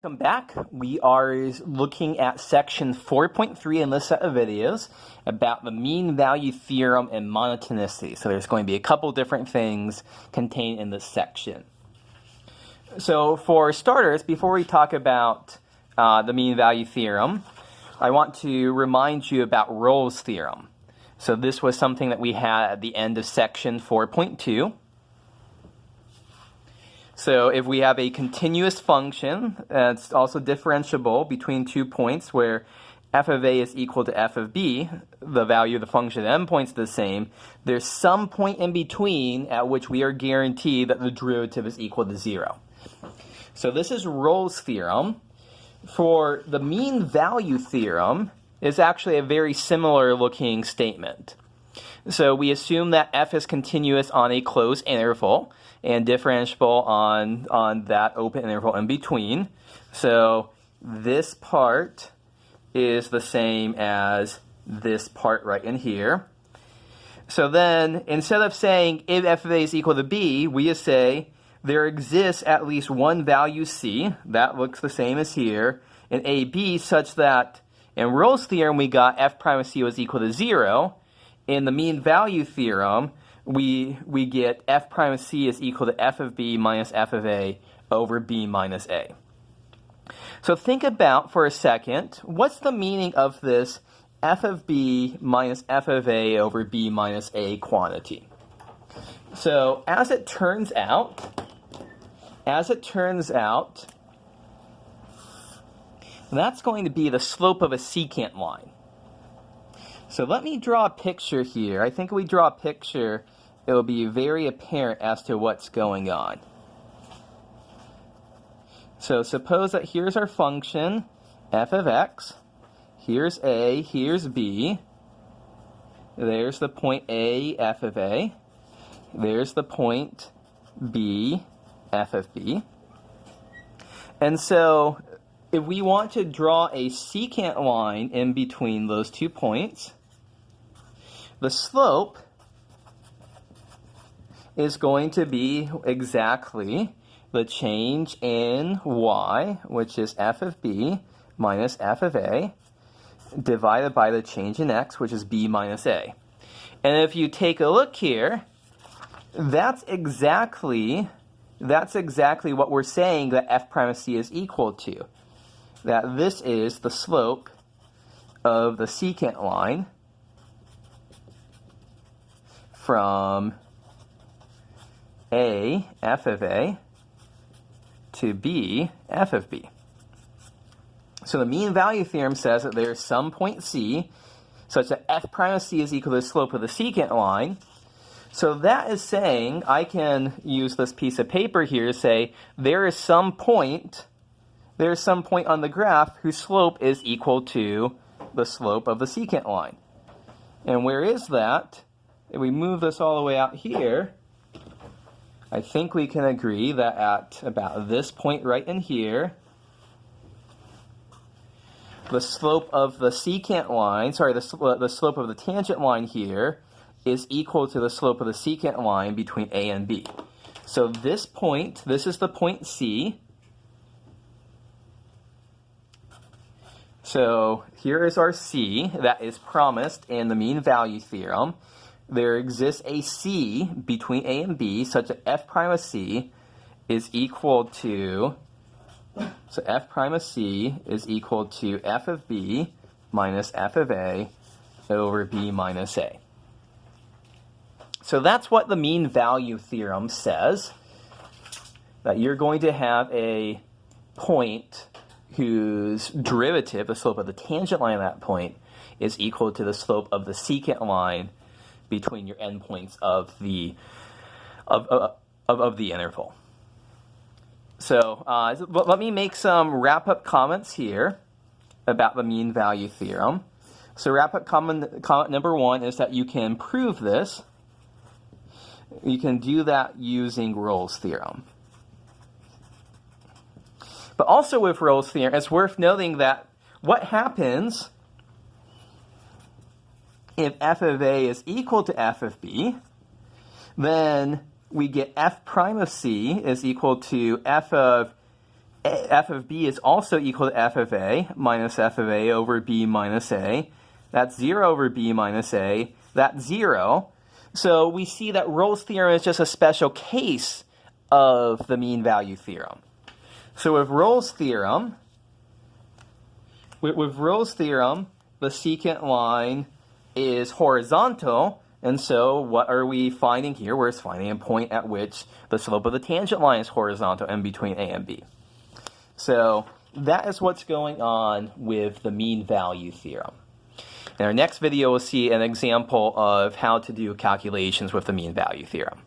Welcome back. We are looking at section 4.3 in this set of videos about the mean value theorem and monotonicity. So there's going to be a couple different things contained in this section. So for starters, before we talk about the mean value theorem, I want to remind you about Rolle's theorem. So this was something that we had at the end of section 4.2. So if we have a continuous function that's also differentiable between 2 points where f of a is equal to f of b, the value of the function at endpoints is the same, there's some point in between at which we are guaranteed that the derivative is equal to 0. So this is Rolle's theorem. For the mean value theorem, is actually a very similar looking statement. So we assume that f is continuous on a closed interval and differentiable on that open interval in between. So this part is the same as this part right in here. So then, instead of saying if f of a is equal to b, we just say there exists at least one value c, that looks the same as here, in ab such that in Rolle's theorem we got f prime of c was equal to 0. In the mean value theorem, we get f prime of c is equal to f of b minus f of a over b minus a. So think about for a second, what's the meaning of this f of b minus f of a over b minus a quantity? So as it turns out, that's going to be the slope of a secant line. So let me draw a picture here. I think if we draw a picture, it will be very apparent as to what's going on. So suppose that here's our function, f of x. Here's a, here's b. There's the point a, f of a. There's the point b, f of b. And so if we want to draw a secant line in between those 2 points, the slope is going to be exactly the change in y, which is f of b minus f of a, divided by the change in x, which is b minus a. And if you take a look here, that's exactly what we're saying that f prime of c is equal to. That this is the slope of the secant line from a, f of a, to b, f of b. So the mean value theorem says that there's some point c such that f prime of c is equal to the slope of the secant line. So that is saying, I can use this piece of paper here to say there is some point on the graph whose slope is equal to the slope of the secant line. And where is that? If we move this all the way out here, I think we can agree that at about this point right in here, the slope of the secant line, the slope of the tangent line here is equal to the slope of the secant line between a and b. So this point, this is the point c. So here is our c that is promised in the mean value theorem. There exists a c between a and b such that f prime of c is equal to, so f prime of c is equal to f of b minus f of a over b minus a. So that's what the mean value theorem says, that you're going to have a point whose derivative, the slope of the tangent line at that point, is equal to the slope of the secant line between your endpoints of the interval. So let me make some wrap-up comments here about the mean value theorem. So wrap-up comment number 1 is that you can prove this. You can do that using Rolle's theorem. But also with Rolle's theorem, it's worth noting that what happens if f of a is equal to f of b, then we get f prime of c is equal to f of f of b is also equal to f of a minus f of a over b minus a. That's 0 over b minus a. That's 0. So we see that Rolle's theorem is just a special case of the mean value theorem. So with Rolle's theorem, the secant line is horizontal, and so what are we finding here? We're finding a point at which the slope of the tangent line is horizontal and between a and b. So that is what's going on with the mean value theorem. In our next video, we'll see an example of how to do calculations with the mean value theorem.